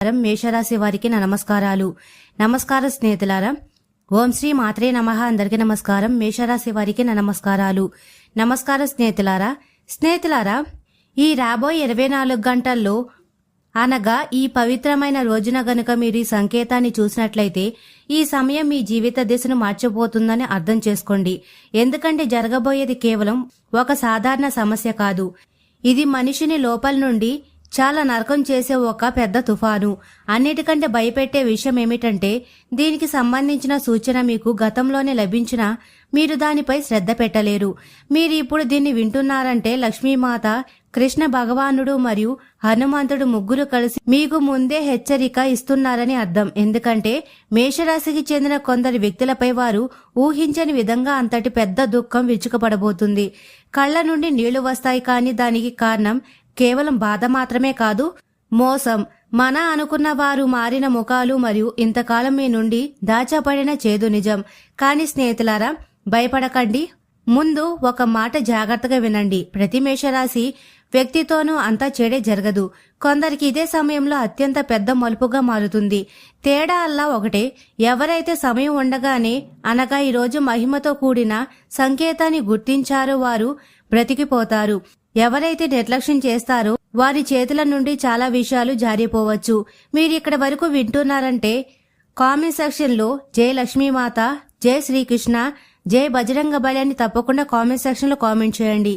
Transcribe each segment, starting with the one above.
మేషరాశి వారికి నా నమస్కారాలు. నమస్కారం స్నేహితులారా. ఓం శ్రీ మాత్రే నమః. అందరికీ నమస్కారం. మేషరాశి వారికి నా నమస్కారాలు. నమస్కారం స్నేహితులారా, ఈ రాబోయే 24 గంటల్లో అనగా ఈ పవిత్రమైన రోజున గనుక మీరు ఈ సంకేతాన్ని చూసినట్లయితే ఈ సమయం మీ జీవిత దిశను మార్చబోతుందని అర్థం చేసుకోండి. ఎందుకంటే జరగబోయేది కేవలం ఒక సాధారణ సమస్య కాదు. ఇది మనిషిని లోపల నుండి చాలా నరకం చేసే ఒక పెద్ద తుఫాను. అన్నిటికంటే భయపెట్టే విషయం ఏమిటంటే దీనికి సంబంధించిన సూచన మీకు గతంలోనే లభించినా మీరు దానిపై శ్రద్ధ పెట్టలేరు. మీరు ఇప్పుడు దీన్ని వింటున్నారంటే లక్ష్మీమాత, కృష్ణ భగవానుడు మరియు హనుమంతుడు ముగ్గురు కలిసి మీకు ముందే హెచ్చరిక ఇస్తున్నారని అర్థం. ఎందుకంటే మేషరాశికి చెందిన కొందరి వ్యక్తులపై వారు ఊహించని విధంగా అంతటి పెద్ద దుఃఖం విరుచుకుపడబోతుంది. కళ్ల నుండి నీళ్లు వస్తాయి, కానీ దానికి కారణం కేవలం బాధ మాత్రమే కాదు, మోసం. మన అనుకున్న వారు మారిన ముఖాలు మరియు ఇంతకాలం మీ నుండి దాచబడిన చేదు నిజం. కానీ స్నేహితులారా, భయపడకండి. ముందు ఒక మాట జాగ్రత్తగా వినండి. ప్రతి మేషరాశి వ్యక్తితోనూ అంతా చెడే జరగదు. కొందరికి ఇదే సమయంలో అత్యంత పెద్ద మలుపుగా మారుతుంది. తేడా అల్లా ఒకటే. ఎవరైతే సమయం ఉండగానే అనగా ఈరోజు మహిమతో కూడిన సంకేతాన్ని గుర్తించారో వారు బ్రతికిపోతారు. ఎవరైతే నిర్లక్ష్యం చేస్తారో వారి చేతుల నుండి చాలా విషయాలు జారిపోవచ్చు. మీరు ఇక్కడ వరకు వింటున్నారంటే కామెంట్ సెక్షన్ లో జై లక్ష్మీమాత, జై శ్రీకృష్ణ, జై బజరంగబలి అని తప్పకుండా కామెంట్ సెక్షన్ లో కామెంట్ చేయండి.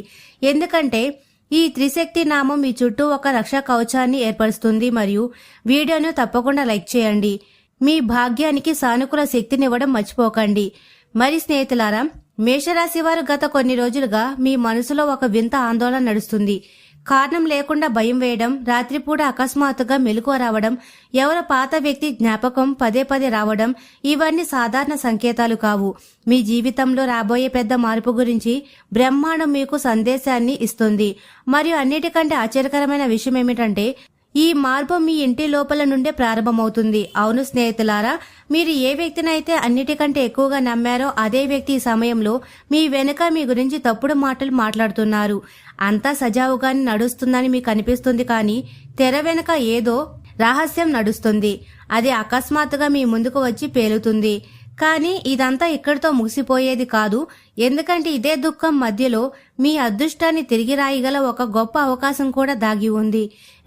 ఎందుకంటే ఈ త్రిశక్తి నామం మీ చుట్టూ ఒక రక్షా కవచాన్ని ఏర్పరుస్తుంది. మరియు వీడియోను తప్పకుండా లైక్ చేయండి. మీ భాగ్యానికి సానుకూల శక్తినివ్వడం మర్చిపోకండి. మరి స్నేహితులారా, మేషరాశి వారు గత కొన్ని రోజులుగా మీ మనసులో ఒక వింత ఆందోళన నడుస్తుంది. కారణం లేకుండా భయం వేయడం, రాత్రిపూట అకస్మాత్తుగా మెలకువ రావడం, ఎవరో పాత వ్యక్తి జ్ఞాపకం పదే పదే రావడం, ఇవన్నీ సాధారణ సంకేతాలు కావు. మీ జీవితంలో రాబోయే పెద్ద మార్పు గురించి బ్రహ్మాండం మీకు సందేశాన్ని ఇస్తుంది. మరియు అన్నిటికంటే ఆశ్చర్యకరమైన విషయం ఏమిటంటే ఈ మార్పు మీ ఇంటి లోపల నుండే ప్రారంభమవుతుంది. అవును స్నేహితులారా, మీరు ఏ వ్యక్తినైతే అన్నిటికంటే ఎక్కువగా నమ్మారో అదే వ్యక్తి ఈ సమయంలో మీ వెనుక మీ గురించి తప్పుడు మాటలు మాట్లాడుతున్నారు. అంతా సజావుగానే నడుస్తుందని మీకు అనిపిస్తుంది, కానీ తెర వెనుక ఏదో రహస్యం నడుస్తుంది. అది అకస్మాత్తుగా మీ ముందుకు వచ్చి పేలుతుంది. కానీ ఇదంతా ఇక్కడితో ముగిసిపోయేది కాదు. ఎందుకంటే ఇదే దుఃఖం మధ్యలో మీ అదృష్టాన్ని తిరిగి రాయగల ఒక గొప్ప అవకాశం కూడా దాగి ఉంది.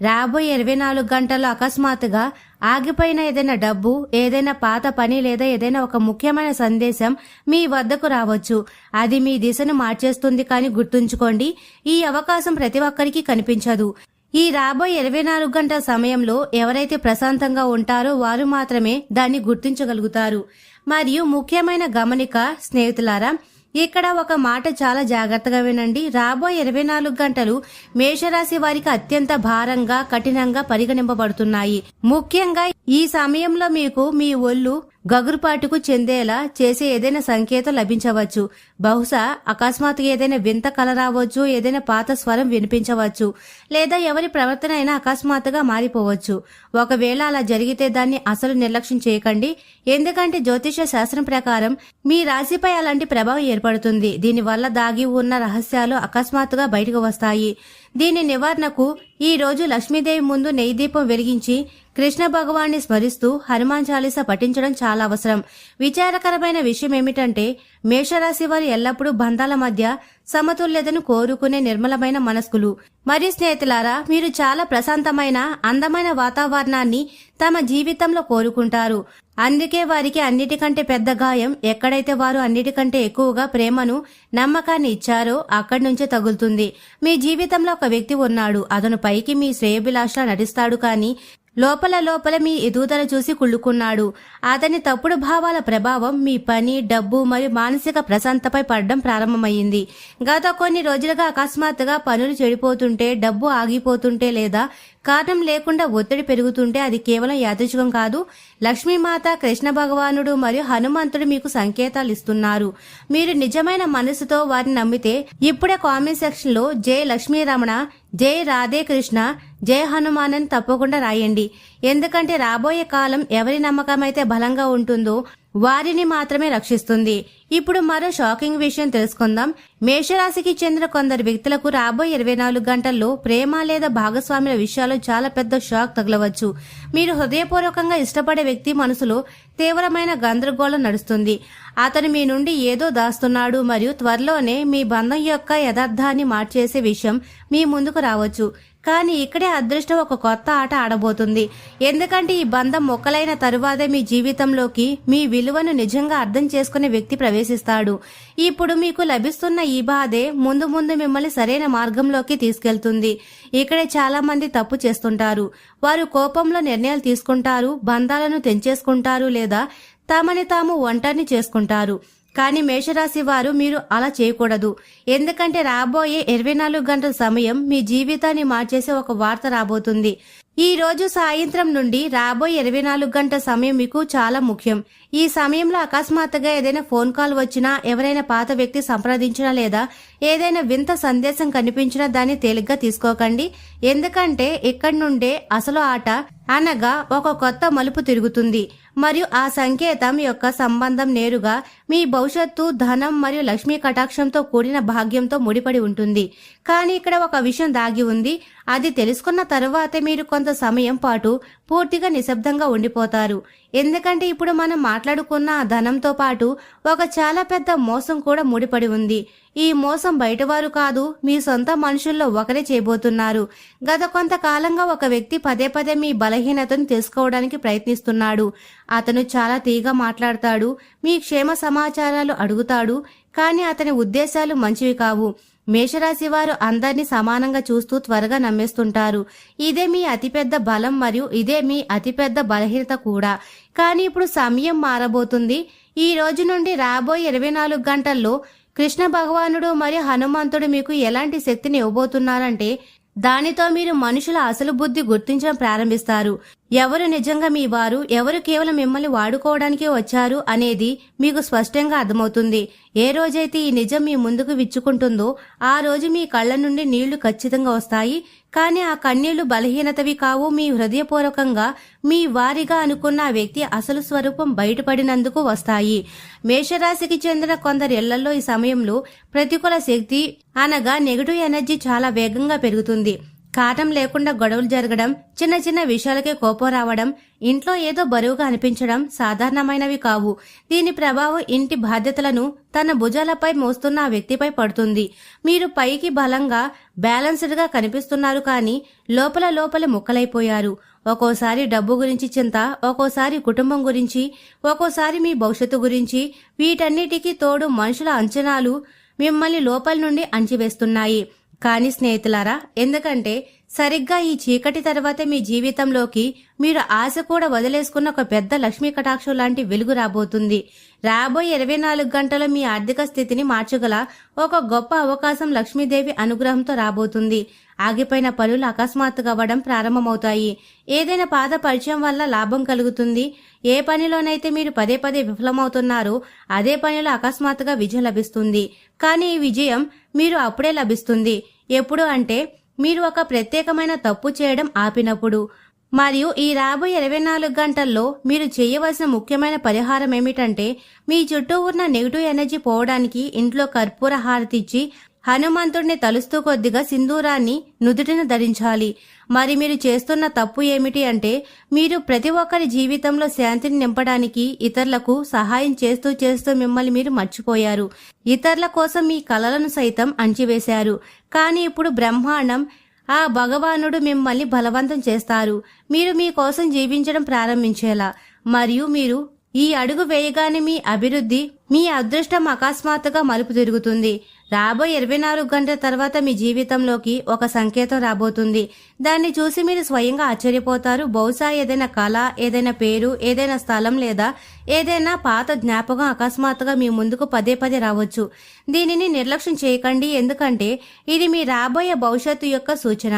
రాబోయే 24 గంటల్లో అకస్మాత్తుగా ఆగిపోయిన ఏదైనా డబ్బు, ఏదైనా పాత పని లేదా ఏదైనా ఒక ముఖ్యమైన సందేశం మీ వద్దకు రావచ్చు. అది మీ దిశను మార్చేస్తుంది. కానీ గుర్తుంచుకోండి, ఈ అవకాశం ప్రతి ఒక్కరికి కనిపించదు. ఈ రాబోయే 24 గంటల సమయంలో ఎవరైతే ప్రశాంతంగా ఉంటారో వారు మాత్రమే దాన్ని గుర్తించగలుగుతారు. మరియు ముఖ్యమైన గమనిక స్నేహితులారా, ఇక్కడ ఒక మాట చాలా జాగ్రత్తగా వినండి. రాబోయే 24 గంటలు మేషరాశి వారికి అత్యంత భారంగా, కఠినంగా పరిగణింపబడుతున్నాయి. ముఖ్యంగా ఈ సమయంలో మీకు మీ ఒళ్ళు గగురుపాటుకు చెందేలా చేసే ఏదైనా సంకేతం లభించవచ్చు. బహుశా అకస్మాత్తుగా ఏదైనా వింత కల రావచ్చు, ఏదైనా పాత స్వరం వినిపించవచ్చు, లేదా ఎవరి ప్రవర్తన అయినా అకస్మాత్తుగా మారిపోవచ్చు. ఒకవేళ అలా జరిగితే దాన్ని అసలు నిర్లక్ష్యం చేయకండి. ఎందుకంటే జ్యోతిష శాస్త్రం ప్రకారం మీ రాశిపై అలాంటి ప్రభావం ఏర్పడుతుంది. దీనివల్ల దాగి ఉన్న రహస్యాలు అకస్మాత్తుగా బయటకు వస్తాయి. దీని నివారణకు ఈ రోజు లక్ష్మీదేవి ముందు నెయ్యి దీపం వెలిగించి కృష్ణ భగవాన్ని స్మరిస్తూ హనుమాన్ చాలీసా పఠించడం చాలా అవసరం. విచారకరమైన విషయం ఏమిటంటే మేషరాశి వారు ఎల్లప్పుడూ బంధాల మధ్య సమతుల్యతను కోరుకునే నిర్మలమైన మనస్కులు. మరి స్నేహితులారా, మీరు చాలా ప్రశాంతమైన, అందమైన వాతావరణాన్ని తమ జీవితంలో కోరుకుంటారు. అందుకే వారికి అన్నిటికంటే పెద్ద గాయం ఎక్కడైతే వారు అన్నిటికంటే ఎక్కువగా ప్రేమను, నమ్మకాన్ని ఇచ్చారో అక్కడి నుంచే తగులుతుంది. మీ జీవితంలో ఒక వ్యక్తి ఉన్నాడు. అతను పైకి మీ శ్రేయోభిలాషలా నటిస్తాడు, కానీ లోపల మీ ఎదుగుదల చూసి కుళ్ళుకున్నాడు. అతని తప్పుడు భావాల ప్రభావం మీ పని, డబ్బు మరియు మానసిక ప్రశాంతతపై పడడం ప్రారంభమైంది. గత కొన్ని రోజులుగా అకస్మాత్తుగా పనులు చెడిపోతుంటే, డబ్బు ఆగిపోతుంటే లేదా కారణం లేకుండా ఒత్తిడి పెరుగుతుంటే అది కేవలం యాదృచ్ఛికం కాదు. లక్ష్మీమాత, కృష్ణ భగవానుడు మరియు హనుమంతుడు మీకు సంకేతాలు ఇస్తున్నారు. మీరు నిజమైన మనసుతో వారిని నమ్మితే ఇప్పుడే కామెంట్ సెక్షన్ లో జై లక్ష్మీ రమణ, జై రాధే కృష్ణ, జై హనుమాన్ అని తప్పకుండా రాయండి. ఎందుకంటే రాబోయే కాలం ఎవరి నమ్మకం అయితే బలంగా ఉంటుందో వారిని మాత్రమే రక్షిస్తుంది. ఇప్పుడు మరో షాకింగ్ విషయం తెలుసుకుందాం. మేషరాశికి చెందిన కొందరు వ్యక్తులకు రాబోయే 24 గంటల్లో ప్రేమ లేదా భాగస్వాముల విషయాల్లో చాలా పెద్ద షాక్ తగలవచ్చు. మీరు హృదయపూర్వకంగా ఇష్టపడే వ్యక్తి మనసులో తీవ్రమైన గందరగోళం నడుస్తుంది. అతను మీ నుండి ఏదో దాస్తున్నాడు మరియు త్వరలోనే మీ బంధం యొక్క యథార్థాన్ని మార్చేసే విషయం మీ ముందుకు రావచ్చు. కానీ ఇక్కడే అదృష్టం ఒక కొత్త ఆట ఆడబోతుంది. ఎందుకంటే ఈ బంధం మొక్కలైన తరువాతే మీ జీవితంలోకి మీ విలువను నిజంగా అర్థం చేసుకునే వ్యక్తి ప్రవేశిస్తాడు. ఇప్పుడు మీకు లభిస్తున్న ఈ బాధే ముందు ముందు మిమ్మల్ని సరైన మార్గంలోకి తీసుకెళ్తుంది. ఇక్కడే చాలా మంది తప్పు చేస్తుంటారు. వారు కోపంలో నిర్ణయాలు తీసుకుంటారు, బంధాలను తెంచేసుకుంటారు లేదా తమని తాము ఒంటరిని చేసుకుంటారు. కానీ మేషరాశి వారు మీరు అలా చేయకూడదు. ఎందుకంటే రాబోయే 24 గంటల సమయం మీ జీవితాన్ని మార్చేసే ఒక వార్త రాబోతుంది. ఈ రోజు సాయంత్రం నుండి రాబోయే 24 గంటల సమయం మీకు చాలా ముఖ్యం. ఈ సమయంలో అకస్మాత్తుగా ఏదైనా ఫోన్ కాల్ వచ్చినా, ఎవరైనా పాత వ్యక్తి సంప్రదించినా లేదా ఏదైనా వింత సందేశం కనిపించినా దాన్ని తేలిగ్గా తీసుకోకండి. ఎందుకంటే ఇక్కడి నుండే అసలు ఆట అనగా ఒక కొత్త మలుపు తిరుగుతుంది మరియు ఆ సంకేతం యొక్క సంబంధం నేరుగా మీ భవిష్యత్తు, ధనం మరియు లక్ష్మీ కటాక్షంతో కూడిన భాగ్యంతో ముడిపడి ఉంటుంది. కానీ ఇక్కడ ఒక విషయం దాగి ఉంది. అది తెలుసుకున్న తరువాతే మీరు కొంత సమయం పాటు పూర్తిగా నిశ్శబ్దంగా ఉండిపోతారు. ఎందుకంటే ఇప్పుడు మనం మాట్లాడుకున్న ఆ ధనంతో పాటు ఒక చాలా పెద్ద మోసం కూడా ముడిపడి ఉంది. ఈ మోసం బయటవారు కాదు, మీ సొంత మనుషుల్లో ఒకరే చేయబోతున్నారు. గత కొంతకాలంగా ఒక వ్యక్తి పదే పదే మీ బలహీనతను తెలుసుకోవడానికి ప్రయత్నిస్తున్నాడు. అతను చాలా తీగా మాట్లాడతాడు, మీ క్షేమ సమాచారాలు అడుగుతాడు, కానీ అతని ఉద్దేశాలు మంచివి కావు. మేషరాశి వారు అందరినీ సమానంగా చూస్తూ త్వరగా నమ్మేస్తుంటారు. ఇదే మీ అతిపెద్ద బలం మరియు ఇదే మీ అతిపెద్ద బలహీనత కూడా. కానీ ఇప్పుడు సమయం మారబోతుంది. ఈ రోజు నుండి రాబోయే 24 గంటల్లో కృష్ణ భగవానుడు మరియు హనుమంతుడు మీకు ఎలాంటి శక్తిని ఇవ్వబోతున్నారంటే దానితో మీరు మనుషుల అసలు బుద్ధి గుర్తించడం ప్రారంభిస్తారు. ఎవరు నిజంగా మీ వారు, ఎవరు కేవలం మిమ్మల్ని వాడుకోవడానికే వచ్చారు అనేది మీకు స్పష్టంగా అర్థమవుతుంది. ఏ రోజైతే ఈ నిజం మీ ముందుకు విచ్చుకుంటుందో ఆ రోజు మీ కళ్ళ నుండి నీళ్లు ఖచ్చితంగా వస్తాయి. కానీ ఆ కన్నీళ్లు బలహీనతవి కావు. మీ హృదయపూర్వకంగా మీ వారిగా అనుకున్న ఆ వ్యక్తి అసలు స్వరూపం బయటపడినందుకు వస్తాయి. మేషరాశికి చెందిన కొందరి ఇళ్లలో ఈ సమయంలో ప్రతికూల శక్తి అనగా నెగటివ్ ఎనర్జీ చాలా వేగంగా పెరుగుతుంది. కారణం లేకుండా గొడవలు జరగడం, చిన్న చిన్న విషయాలకే కోపం రావడం, ఇంట్లో ఏదో బరువుగా అనిపించడం సాధారణమైనవి కావు. దీని ప్రభావం ఇంటి బాధ్యతలను తన భుజాలపై మోస్తున్న ఆ వ్యక్తిపై పడుతుంది. మీరు పైకి బలంగా బ్యాలెన్స్డ్ గా కనిపిస్తున్నారు, కానీ లోపల లోపల ముక్కలైపోయారు. ఒక్కోసారి డబ్బు గురించి చింత, ఒక్కోసారి కుటుంబం గురించి, ఒక్కోసారి మీ భవిష్యత్తు గురించి. వీటన్నిటికీ తోడు మనుషుల అంచనాలు మిమ్మల్ని లోపల నుండి అణచివేస్తున్నాయి. కానీ స్నేహితులారా, ఎందుకంటే సరిగ్గా ఈ చీకటి తర్వాతే మీ జీవితంలోకి మీరు ఆశ కూడా వదిలేసుకున్న ఒక పెద్ద లక్ష్మీ కటాక్షం లాంటి వెలుగు రాబోతుంది. రాబోయే 24 గంటలు మీ ఆర్థిక స్థితిని మార్చగల ఒక గొప్ప అవకాశం లక్ష్మీదేవి అనుగ్రహంతో రాబోతుంది. ఆగిపోయిన పనులు అకస్మాత్తుగా అవ్వడం ప్రారంభమవుతాయి. ఏదైనా పాత పరిచయం వల్ల లాభం కలుగుతుంది. ఏ పనిలోనైతే మీరు పదే పదే విఫలమవుతున్నారో అదే పనిలో అకస్మాత్తుగా విజయం లభిస్తుంది. కానీ ఈ విజయం మీరు అప్పుడే లభిస్తుంది. ఎప్పుడు అంటే మీరు ఒక ప్రత్యేకమైన తప్పు చేయడం ఆపినప్పుడు. మరియు ఈ రాబోయే 24 గంటల్లో మీరు చేయవలసిన ముఖ్యమైన పరిహారం ఏమిటంటే మీ చుట్టూ ఉన్న నెగిటివ్ ఎనర్జీ పోవడానికి ఇంట్లో కర్పూర హారతిచ్చి హనుమంతుడిని తలుస్తూ కొద్దిగా సింధూరాన్ని నుదుటిన ధరించాలి. మరి మీరు చేస్తున్న తప్పు ఏమిటి అంటే మీరు ప్రతి ఒక్కరి జీవితంలో శాంతిని నింపడానికి ఇతరులకు సహాయం చేస్తూ చేస్తూ మిమ్మల్ని మీరు మర్చిపోయారు. ఇతరుల కోసం మీ కలలను సైతం అణచివేశారు. కానీ ఇప్పుడు బ్రహ్మాండం, ఆ భగవానుడు మిమ్మల్ని బలవంతం చేస్తారు మీరు మీ కోసం జీవించడం ప్రారంభించేలా. మరియు మీరు ఈ అడుగు వేయగానే మీ అభివృద్ధి, మీ అదృష్టం అకస్మాత్తుగా మలుపు తిరుగుతుంది. రాబోయే 24 గంటల తర్వాత మీ జీవితంలోకి ఒక సంకేతం రాబోతుంది. దాన్ని చూసి మీరు స్వయంగా ఆశ్చర్యపోతారు. బహుశా ఏదైనా కళ, ఏదైనా పేరు, ఏదైనా స్థలం లేదా ఏదైనా పాత జ్ఞాపకం అకస్మాత్తుగా మీ ముందుకు పదే పదే రావచ్చు. దీనిని నిర్లక్ష్యం చేయకండి, ఎందుకంటే ఇది మీ రాబోయే భవిష్యత్తు యొక్క సూచన.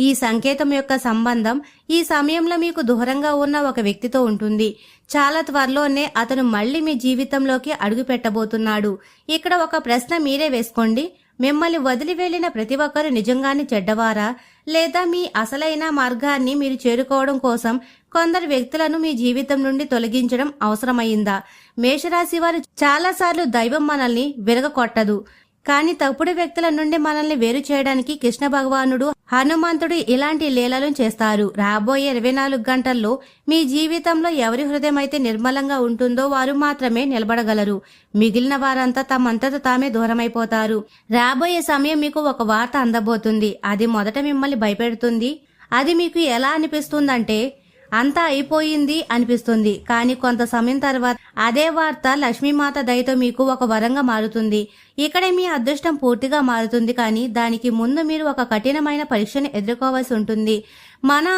ఈ సంకేతం యొక్క సంబంధం ఈ సమయంలో మీకు దూరంగా ఉన్న ఒక వ్యక్తితో ఉంటుంది. చాలా త్వరలోనే అతను మళ్లీ మీ జీవితంలోకి అడుగు పెట్టబోతున్నాడు. ఇక్కడ ఒక ప్రశ్న మీరే వేసుకోండి. మిమ్మల్ని వదిలి వెళ్లిన ప్రతి ఒక్కరు నిజంగానే చెడ్డవారా, లేదా మీ అసలైన మార్గాన్ని మీరు చేరుకోవడం కోసం కొందరు వ్యక్తులను మీ జీవితం నుండి తొలగించడం అవసరమైందా? మేషరాశి వారు చాలాసార్లు దైవం మనల్ని విరగకొట్టదు, కానీ తప్పుడు వ్యక్తుల నుండి మనల్ని వేరు చేయడానికి కృష్ణ భగవానుడు, హనుమంతుడు ఇలాంటి లీలలను చేస్తారు. రాబోయే 24 గంటల్లో మీ జీవితంలో ఎవరి హృదయం అయితే నిర్మలంగా ఉంటుందో వారు మాత్రమే నిలబడగలరు. మిగిలిన వారంతా తమంతట తామే దూరమైపోతారు. రాబోయే సమయం మీకు ఒక వార్త అందబోతుంది. అది మొదట మిమ్మల్ని భయపెడుతుంది. అది మీకు ఎలా అనిపిస్తుందంటే అంతా అయిపోయింది అనిపిస్తుంది. కానీ కొంత సమయం తర్వాత అదే వార్త లక్ష్మీమాత దయతో మీకు ఒక వరంగా మారుతుంది. ఇక్కడే మీ అదృష్టం పూర్తిగా మారుతుంది. కానీ దానికి ముందు మీరు ఒక కఠినమైన పరీక్షను ఎదుర్కోవాల్సి ఉంటుంది.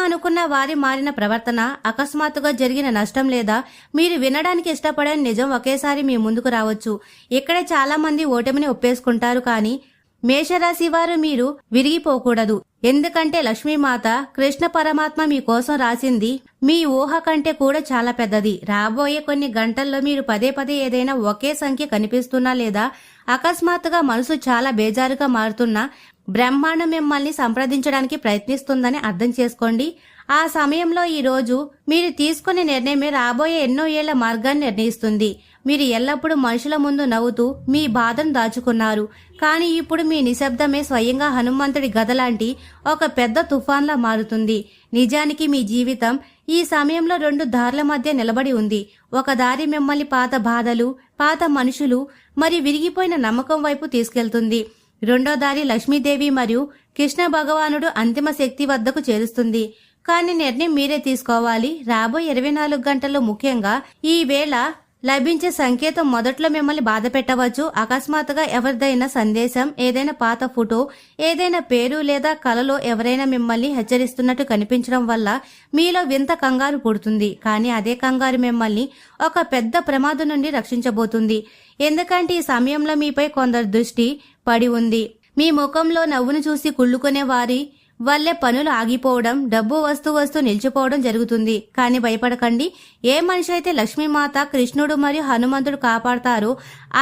అనుకున్న వారి మారిన ప్రవర్తన, అకస్మాత్తుగా జరిగిన నష్టం లేదా మీరు వినడానికి ఇష్టపడే నిజం ఒకేసారి మీ ముందుకు రావచ్చు. ఇక్కడే చాలా మంది ఓటమిని ఒప్పేసుకుంటారు. కానీ మేషరాశి వారు మీరు విరిగిపోకూడదు. ఎందుకంటే లక్ష్మీమాత, కృష్ణ పరమాత్మ మీకోసం రాసింది మీ ఊహ కంటే కూడా చాలా పెద్దది. రాబోయే కొన్ని గంటల్లో మీరు పదే పదే ఏదైనా ఒకే సంఖ్య కనిపిస్తున్నా లేదా అకస్మాత్తుగా మనసు చాలా బేజారుగా మారుతున్నా బ్రహ్మాండం మిమ్మల్ని సంప్రదించడానికి ప్రయత్నిస్తుందని అర్థం చేసుకోండి. ఆ సమయంలో ఈ రోజు మీరు తీసుకునే నిర్ణయమే రాబోయే ఎన్నో ఏళ్ల మార్గాన్ని నిర్ణయిస్తుంది. మీరు ఎల్లప్పుడూ మనుషుల ముందు నవ్వుతూ మీ బాధను దాచుకున్నారు. కానీ ఇప్పుడు మీ నిశ్శబ్దమే స్వయంగా హనుమంతుడి గదలాంటి ఒక పెద్ద తుఫాన్లా మారుతుంది. నిజానికి మీ జీవితం ఈ సమయంలో 2 దారుల మధ్య నిలబడి ఉంది. ఒక దారి మిమ్మల్ని పాత బాధలు, పాత మనుషులు మరియు విరిగిపోయిన నమ్మకం వైపు తీసుకెళ్తుంది. రెండో దారి లక్ష్మీదేవి మరియు కృష్ణ భగవానుడు అంతిమ శక్తి వద్దకు చేరుస్తుంది. కానీ నిర్ణయం మీరే తీసుకోవాలి. రాబోయే 24 గంటల్లో, ముఖ్యంగా ఈ వేళ లభించే సంకేతం మొదట్లో మిమ్మల్ని బాధ పెట్టవచ్చు. అకస్మాత్తుగా ఎవరిదైనా సందేశం, ఏదైనా పాత ఫోటో, ఏదైనా పేరు లేదా కలలో ఎవరైనా మిమ్మల్ని హెచ్చరిస్తున్నట్టు కనిపించడం వల్ల మీలో వింత కంగారు పుడుతుంది. కానీ అదే కంగారు మిమ్మల్ని ఒక పెద్ద ప్రమాదం నుండి రక్షించబోతుంది. ఎందుకంటే ఈ సమయంలో మీపై కొందరు దృష్టి పడి ఉంది. మీ ముఖంలో నవ్వును చూసి కుళ్ళుకునే వారి వల్లే పనులు ఆగిపోవడం, డబ్బు వస్తూ నిలిచిపోవడం జరుగుతుంది. కానీ భయపడకండి. ఏ మనిషి అయితే లక్ష్మీమాత, కృష్ణుడు మరియు హనుమంతుడు కాపాడతారో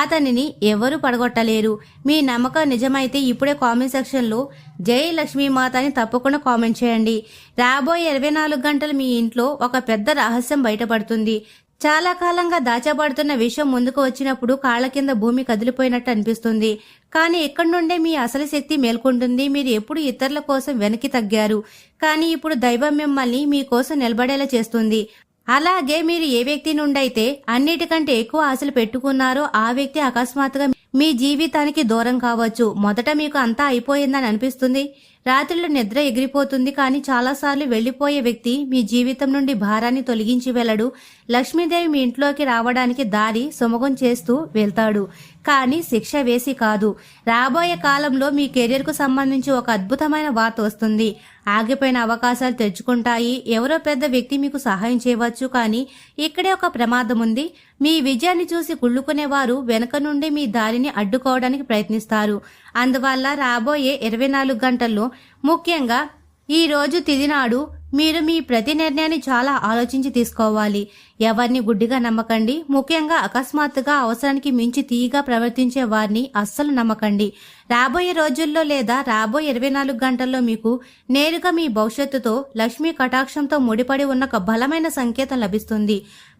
అతనిని ఎవరు పడగొట్టలేరు. మీ నమ్మకం నిజమైతే ఇప్పుడే కామెంట్ సెక్షన్లో జై లక్ష్మీమాత అని తప్పకుండా కామెంట్ చేయండి. రాబోయే 24 గంటలు మీ ఇంట్లో ఒక పెద్ద రహస్యం బయటపడుతుంది. చాలా కాలంగా దాచబడుతున్న విషయం ముందుకు వచ్చినప్పుడు కాళ్ల కింద భూమి కదిలిపోయినట్టు అనిపిస్తుంది. కానీ ఇక్కడి నుండే మీ అసలు శక్తి మేల్కొంటుంది. మీరు ఎప్పుడు ఇతరుల కోసం వెనక్కి తగ్గారు, కానీ ఇప్పుడు దైవం మిమ్మల్ని మీకోసం నిలబడేలా చేస్తుంది. అలాగే మీరు ఏ వ్యక్తి నుండైతే అన్నిటికంటే ఎక్కువ ఆశలు పెట్టుకున్నారో ఆ వ్యక్తి అకస్మాత్తుగా మీ జీవితానికి దూరం కావచ్చు. మొదట మీకు అంతా అయిపోయిందని అనిపిస్తుంది. రాత్రిలో నిద్ర ఎగిరిపోతుంది. కానీ చాలాసార్లు వెళ్లిపోయే వ్యక్తి మీ జీవితం నుండి భారాన్ని తొలగించి వెళ్లడు. లక్ష్మీదేవి మీ ఇంట్లోకి రావడానికి దారి సుమగం చేస్తూ వెళ్తాడు, కానీ శిక్ష వేసి కాదు. రాబోయే కాలంలో మీ కెరీర్కు సంబంధించి ఒక అద్భుతమైన వార్త వస్తుంది. ఆగిపోయిన అవకాశాలు తెచ్చుకుంటాయి. ఎవరో పెద్ద వ్యక్తి మీకు సహాయం చేయవచ్చు. కానీ ఇక్కడే ఒక ప్రమాదం ఉంది. మీ విజయాన్ని చూసి కుళ్ళుకునేవారు వెనక నుండి మీ దారిని అడ్డుకోవడానికి ప్రయత్నిస్తారు. అందువల్ల రాబోయే 24 గంటల్లో, ముఖ్యంగా ఈ రోజు తిదినాడు, మీరు మీ ప్రతి నిర్ణయాన్ని చాలా ఆలోచించి తీసుకోవాలి. ఎవరిని గుడ్డిగా నమ్మకండి. ముఖ్యంగా అకస్మాత్తుగా అవసరానికి మించి తీయగా ప్రవర్తించే వారిని అస్సలు నమ్మకండి. రాబోయే రోజుల్లో లేదా రాబోయే 24 గంటల్లో మీకు నేరుగా మీ భవిష్యత్తుతో, లక్ష్మీ కటాక్షంతో ముడిపడి ఉన్న ఒక బలమైన సంకేతం లభిస్తుంది.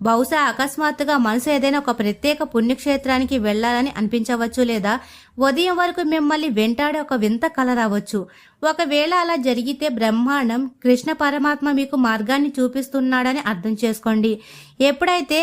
బహుశా అకస్మాత్తుగా మనసు ఏదైనా ఒక ప్రత్యేక పుణ్యక్షేత్రానికి వెళ్లాలని అనిపించవచ్చు, లేదా ఉదయం వరకు మిమ్మల్ని వెంటాడే ఒక వింత కల రావచ్చు. ఒకవేళ అలా జరిగితే బ్రహ్మాండం, కృష్ణ పరమాత్మ మీకు మార్గాన్ని చూపిస్తున్నాడని అర్థం చేసుకోండి. ఎప్పుడైతే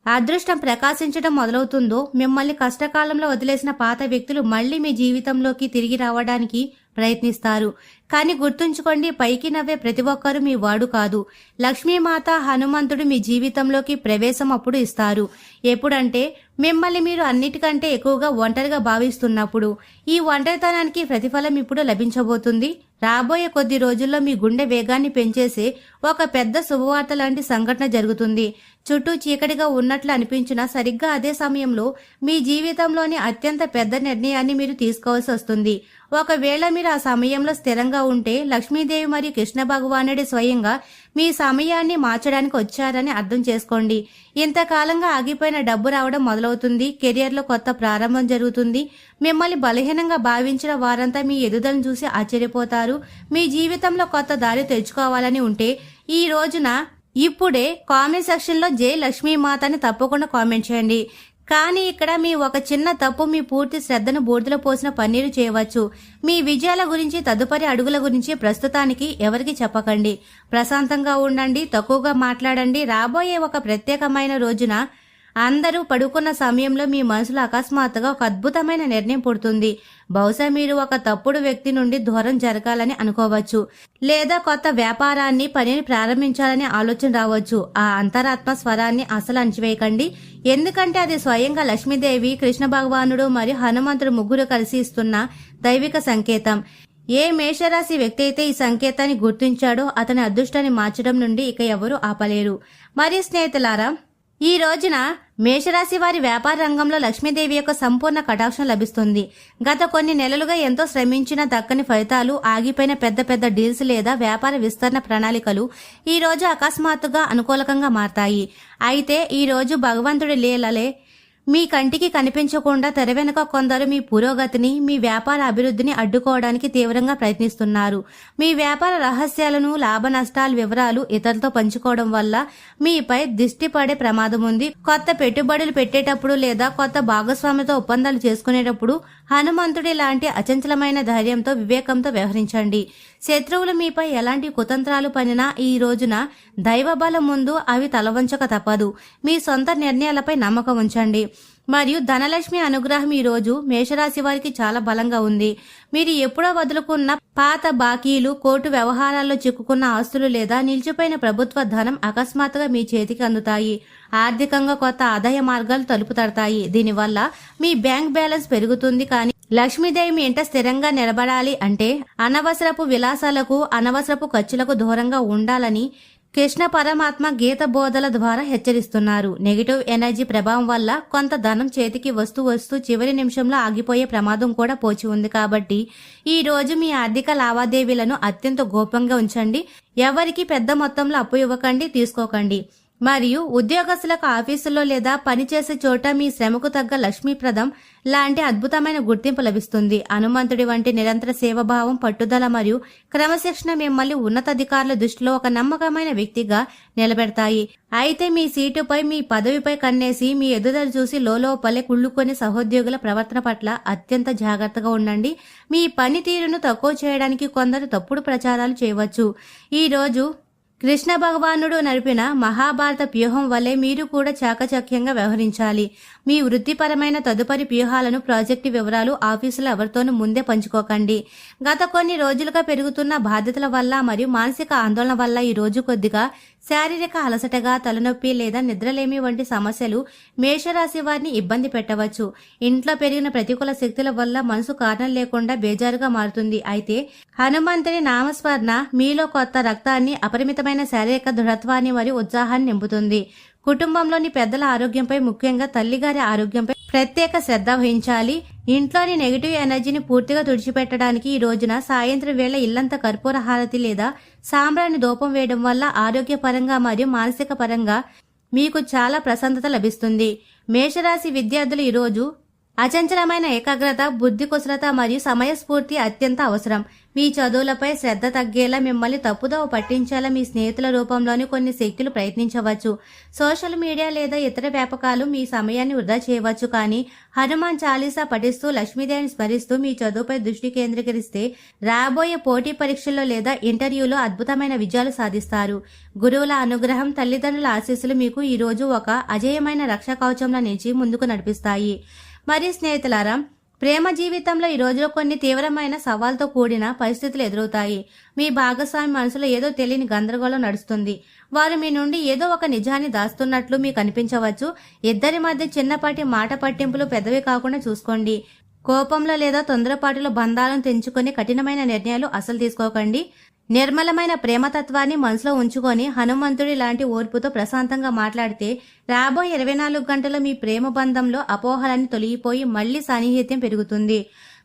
అదృష్టం ప్రకాశించడం మొదలవుతుందో, మిమ్మల్ని కష్టకాలంలో వదిలేసిన పాత వ్యక్తులు మళ్లీ మీ జీవితంలోకి తిరిగి రావడానికి ప్రయత్నిస్తారు. కానీ గుర్తుంచుకోండి, పైకి నవ్వే ప్రతి ఒక్కరూ మీ వాడు కాదు. లక్ష్మీమాత, హనుమంతుడు మీ జీవితంలోకి ప్రవేశం అప్పుడు ఇస్తారు. ఎప్పుడంటే మిమ్మల్ని మీరు అన్నిటికంటే ఎక్కువగా ఒంటరిగా భావిస్తున్నప్పుడు. ఈ ఒంటరితనానికి ప్రతిఫలం ఇప్పుడు లభించబోతుంది. రాబోయే కొద్ది రోజుల్లో మీ గుండె వేగాన్ని పెంచేసే ఒక పెద్ద శుభవార్త లాంటి సంఘటన జరుగుతుంది. చుట్టూ చీకటిగా ఉన్నట్లు అనిపించినా సరిగ్గా అదే సమయంలో మీ జీవితంలోని అత్యంత పెద్ద నిర్ణయాన్ని మీరు తీసుకోవాల్సి వస్తుంది. ఒకవేళ మీరు ఆ సమయంలో స్థిరంగా ఉంటే, లక్ష్మీదేవి మరియు కృష్ణ భగవానుడి స్వయంగా మీ సమయాన్ని మార్చడానికి వచ్చారని అర్థం చేసుకోండి. ఇంతకాలంగా ఆగిపోయిన డబ్బు రావడం మొదలవుతుంది. కెరియర్లో కొత్త ప్రారంభం జరుగుతుంది. మిమ్మల్ని బలహీనంగా భావించిన వారంతా మీ ఎదుగుదలను చూసి ఆశ్చర్యపోతారు. మీ జీవితంలో కొత్త దారి తెచ్చుకోవాలని ఉంటే ఈ రోజున ఇప్పుడే కామెంట్ సెక్షన్లో జై లక్ష్మీమాత అని తప్పకుండా కామెంట్ చేయండి. కానీ ఇక్కడ మీ ఒక చిన్న తప్పు మీ పూర్తి శ్రద్ధను బూడిదలో పోసిన పన్నీరు చేయవచ్చు. మీ విజయాల గురించి, తదుపరి అడుగుల గురించి ప్రస్తుతానికి ఎవరికి చెప్పకండి. ప్రశాంతంగా ఉండండి, తక్కువగా మాట్లాడండి. రాబోయే ఒక ప్రత్యేకమైన రోజున అందరూ పడుకున్న సమయంలో మీ మనసులో అకస్మాత్తుగా ఒక అద్భుతమైన నిర్ణయం పుడుతుంది. బహుశా మీరు ఒక తప్పుడు వ్యక్తి నుండి దూరం జరగాలని అనుకోవచ్చు, లేదా కొత్త వ్యాపారాన్ని, పనిని ప్రారంభించాలని ఆలోచన రావచ్చు. ఆ అంతరాత్మ స్వరాన్ని అసలు అణచివేయకండి, ఎందుకంటే అది స్వయంగా లక్ష్మీదేవి, కృష్ణ భగవానుడు మరియు హనుమంతుడు ముగ్గురు కలిసి ఇస్తున్న దైవిక సంకేతం. ఏ మేషరాశి వ్యక్తి అయితే ఈ సంకేతాన్ని గుర్తించాడో అతని అదృష్టాన్ని మార్చడం నుండి ఇక ఎవరూ ఆపలేరు. మరియు స్నేహితులారా, ఈ రోజున మేషరాశి వారి వ్యాపార రంగంలో లక్ష్మీదేవి యొక్క సంపూర్ణ కటాక్షం లభిస్తుంది. గత కొన్ని నెలలుగా ఎంతో శ్రమించిన దక్కని ఫలితాలు, ఆగిపోయిన పెద్ద పెద్ద డీల్స్ లేదా వ్యాపార విస్తరణ ప్రణాళికలు ఈ రోజు అకస్మాత్తుగా అనుకూలకంగా మారతాయి. అయితే ఈ రోజు భగవంతుడి లీలలే మీ కంటికి కనిపించకుండా తెర వెనుక కొందరు మీ పురోగతిని, మీ వ్యాపార అభివృద్ధిని అడ్డుకోవడానికి తీవ్రంగా ప్రయత్నిస్తున్నారు. మీ వ్యాపార రహస్యాలను, లాభ నష్టాల వివరాలు ఇతరులతో పంచుకోవడం వల్ల మీపై దిష్టి పడే ప్రమాదం ఉంది. కొత్త పెట్టుబడులు పెట్టేటప్పుడు లేదా కొత్త భాగస్వామితో ఒప్పందాలు చేసుకునేటప్పుడు హనుమంతుడి లాంటి అచంచలమైన ధైర్యంతో, వివేకంతో వ్యవహరించండి. శత్రువులు మీపై ఎలాంటి కుతంత్రాలు పనినా ఈ రోజున దైవబలం ముందు అవి తలవంచక తప్పదు. మీ సొంత నిర్ణయాలపై నమ్మకం ఉంచండి. మరియు ధనలక్ష్మి అనుగ్రహం ఈ రోజు మేషరాశి వారికి చాలా బలంగా ఉంది. మీరు ఎప్పుడో వదులుకున్న పాత బాకీలు, కోర్టు వ్యవహారాల్లో చిక్కుకున్న ఆస్తులు లేదా నిలిచిపోయిన ప్రభుత్వ ధనం అకస్మాత్తుగా మీ చేతికి అందుతాయి. ఆర్థికంగా కొత్త ఆదాయ మార్గాలు తలుపు తడతాయి. దీనివల్ల మీ బ్యాంక్ బ్యాలెన్స్ పెరుగుతుంది. కానీ లక్ష్మీదేవి మీ ఇంట స్థిరంగా నిలబడాలి అంటే అనవసరపు విలాసాలకు, అనవసరపు ఖర్చులకు దూరంగా ఉండాలని కృష్ణ పరమాత్మ గీత బోధల ద్వారా హెచ్చరిస్తున్నారు. నెగిటివ్ ఎనర్జీ ప్రభావం వల్ల కొంత ధనం చేతికి వస్తూ చివరి నిమిషంలో ఆగిపోయే ప్రమాదం కూడా పోచి ఉంది. కాబట్టి ఈ రోజు మీ ఆర్థిక లావాదేవీలను అత్యంత గోప్యంగా ఉంచండి. ఎవరికి పెద్ద మొత్తంలో అప్పు ఇవ్వకండి, తీసుకోకండి. మరియు ఉద్యోగస్తులకు ఆఫీసుల్లో లేదా పనిచేసే చోట మీ శ్రమకు తగ్గ లక్ష్మీప్రదం లాంటి అద్భుతమైన గుర్తింపు లభిస్తుంది. హనుమంతుడి వంటి నిరంతర సేవభావం, పట్టుదల మరియు క్రమశిక్షణ మిమ్మల్ని ఉన్నతాధికారుల దృష్టిలో ఒక నమ్మకమైన వ్యక్తిగా నిలబెడతాయి. అయితే మీ సీటుపై, మీ పదవిపై కన్నేసి మీ ఎదుగుదల చూసి లోపలే కుళ్ళుకొని సహోద్యోగుల ప్రవర్తన పట్ల అత్యంత జాగ్రత్తగా ఉండండి. మీ పనితీరును తక్కువ చేయడానికి కొందరు తప్పుడు ప్రచారాలు చేయవచ్చు. ఈ రోజు కృష్ణ భగవానుడు నడిపిన మహాభారత వ్యూహం వల్లే మీరు కూడా చాకచక్యంగా వ్యవహరించాలి. మీ వృత్తిపరమైన తదుపరి వ్యూహాలను, ప్రాజెక్టు వివరాలు ఆఫీసులో ఎవరితోనూ ముందే పంచుకోకండి. గత కొన్ని రోజులుగా పెరుగుతున్న బాధ్యతల వల్ల మరియు మానసిక ఆందోళన వల్ల ఈ రోజు కొద్దిగా శారీరక అలసటగా, తలనొప్పి లేదా నిద్రలేమి వంటి సమస్యలు మేషరాశి వారిని ఇబ్బంది పెట్టవచ్చు. ఇంట్లో పెరిగిన ప్రతికూల శక్తుల వల్ల మనసు కారణం లేకుండా బేజారుగా మారుతుంది. అయితే హనుమంతుని నామస్మరణ మీలో కొత్త రక్తాన్ని, అపరిమితమైన శారీరక దృఢత్వాన్ని మరియు ఉత్సాహాన్ని నింపుతుంది. కుటుంబంలోని పెద్దల ఆరోగ్యంపై, ముఖ్యంగా తల్లిగారి ఆరోగ్యంపై ప్రత్యేక శ్రద్ధ వహించాలి. ఇంట్లోని నెగిటివ్ ఎనర్జీని పూర్తిగా తుడిచిపెట్టడానికి ఈ రోజున సాయంత్రం వేళ ఇల్లంతా కర్పూర హారతి లేదా సాంబ్రాణి ధూపం వేయడం వల్ల ఆరోగ్యపరంగా మరియు మానసిక పరంగా మీకు చాలా ప్రశాంతత లభిస్తుంది. మేషరాశి విద్యార్థులు ఈరోజు అచంచలమైన ఏకాగ్రత, బుద్ధి కుశలత మరియు సమయస్ఫూర్తి అత్యంత అవసరం. మీ చదువులపై శ్రద్ధ తగ్గేలా, మిమ్మల్ని తప్పుదోవ పట్టించేలా మీ స్నేహితుల రూపంలోని కొన్ని శక్తులు ప్రయత్నించవచ్చు. సోషల్ మీడియా లేదా ఇతర వ్యాపకాలు మీ సమయాన్ని వృధా చేయవచ్చు. కానీ హనుమాన్ చాలీసా పఠిస్తూ, లక్ష్మీదేవిని స్మరిస్తూ మీ చదువుపై దృష్టి కేంద్రీకరిస్తే రాబోయే పోటీ పరీక్షల్లో లేదా ఇంటర్వ్యూలో అద్భుతమైన విజయాలు సాధిస్తారు. గురువుల అనుగ్రహం, తల్లిదండ్రుల ఆశీస్సులు మీకు ఈ రోజు ఒక అజేయమైన రక్షా కవచంలో నిలిచి ముందుకు నడిపిస్తాయి. మరియు స్నేహితులారా, ప్రేమ జీవితంలో ఈ రోజులో కొన్ని తీవ్రమైన సవాల్తో కూడిన పరిస్థితులు ఎదురవుతాయి. మీ భాగస్వామి మనసులో ఏదో తెలియని గందరగోళం నడుస్తుంది. వారు మీ నుండి ఏదో ఒక నిజాన్ని దాస్తున్నట్లు మీకు అనిపించవచ్చు. ఇద్దరి మధ్య చిన్నపాటి మాట పట్టింపులు పెద్దవి కాకుండా చూసుకోండి. కోపంలో లేదా తొందరపాటులో బంధాలను తెంచుకొని కఠినమైన నిర్ణయాలు అసలు తీసుకోకండి. నిర్మలమైన ప్రేమతత్వాన్ని మనసులో ఉంచుకొని హనుమంతుడి లాంటి ఓర్పుతో ప్రశాంతంగా మాట్లాడితే రాబోయే 24 గంటల్లో మీ ప్రేమ బంధంలో అపోహలన్నీ తొలగిపోయి మళ్లీ సాన్నిహిత్యం పెరుగుతుంది.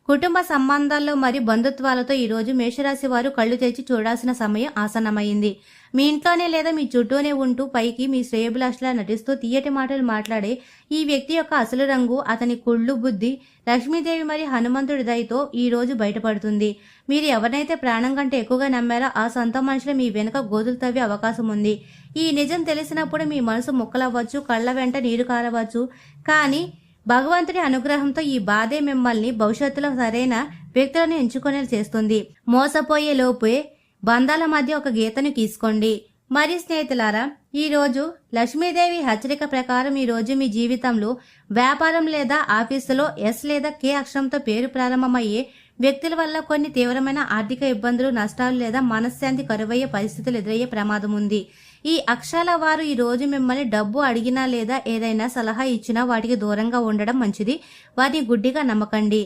కుటుంబ సంబంధాల్లో మరియు బంధుత్వాలతో ఈ రోజు మేషరాశి వారు కళ్లు తెరిచి చూడాల్సిన సమయం ఆసన్నమైంది. మీ ఇంట్లోనే లేదా మీ చుట్టూనే ఉంటూ పైకి మీ శ్రేయభిలాషలా నటిస్తూ తీయటి మాటలు మాట్లాడే ఈ వ్యక్తి యొక్క అసలు రంగు, అతని కుళ్ళు బుద్ధి లక్ష్మీదేవి మరి హనుమంతుడి దయతో ఈ రోజు బయటపడుతుంది. మీరు ఎవరినైతే ప్రాణం కంటే ఎక్కువగా నమ్మారో ఆ సొంత మనుషులు మీ వెనుక గోతులు తవ్వే అవకాశం ఉంది. ఈ నిజం తెలిసినప్పుడు మీ మనసు ముక్కలవ్వచ్చు, కళ్ళ వెంట నీరు కారవచ్చు. కానీ భగవంతుడి అనుగ్రహంతో ఈ బాధే మిమ్మల్ని భవిష్యత్తులో సరైన వ్యక్తులను ఎంచుకునేలా చేస్తుంది. మోసపోయే లోపే బంధాల మధ్య ఒక గీతను గీసుకోండి. మరి స్నేహితులారా, ఈరోజు లక్ష్మీదేవి హెచ్చరిక ప్రకారం ఈరోజు మీ జీవితంలో వ్యాపారం లేదా ఆఫీసులో ఎస్ లేదా కే అక్షరంతో పేరు ప్రారంభమయ్యే వ్యక్తుల వల్ల కొన్ని తీవ్రమైన ఆర్థిక ఇబ్బందులు, నష్టాలు లేదా మనశ్శాంతి కరువయ్యే పరిస్థితులు ఎదురయ్యే ప్రమాదం ఉంది. ఈ అక్షరాల వారు ఈ రోజు మిమ్మల్ని డబ్బు అడిగినా లేదా ఏదైనా సలహా ఇచ్చినా వాటికి దూరంగా ఉండడం మంచిది. వాటిని గుడ్డిగా నమ్మకండి.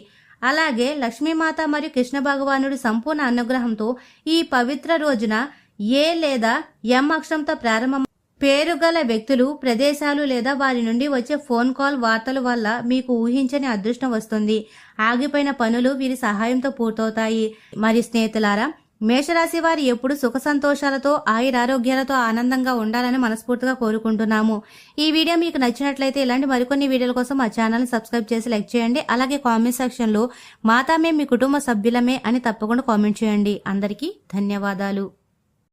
అలాగే లక్ష్మీమాత మరియు కృష్ణ భగవానుడి సంపూర్ణ అనుగ్రహంతో ఈ పవిత్ర రోజున ఏ లేదా ఎం అక్షరంతో ప్రారంభం పేరుగల వ్యక్తులు, ప్రదేశాలు లేదా వారి నుండి వచ్చే ఫోన్ కాల్, వార్తల వల్ల మీకు ఊహించని అదృష్టం వస్తుంది. ఆగిపోయిన పనులు వీరి సహాయంతో పూర్తవుతాయి. మరి స్నేహితులారా, మేషరాశి వారు ఎప్పుడు సుఖ సంతోషాలతో, ఆయురారోగ్యాలతో ఆనందంగా ఉండాలని మనస్ఫూర్తిగా కోరుకుంటున్నాము. ఈ వీడియో మీకు నచ్చినట్లయితే ఇలాంటి మరికొన్ని వీడియోల కోసం మా ఛానల్ సబ్స్క్రైబ్ చేసి లైక్ చేయండి. అలాగే కామెంట్ సెక్షన్ లో మాతా మేము మీ కుటుంబ సభ్యులమే అని తప్పకుండా కామెంట్ చేయండి. అందరికీ ధన్యవాదాలు.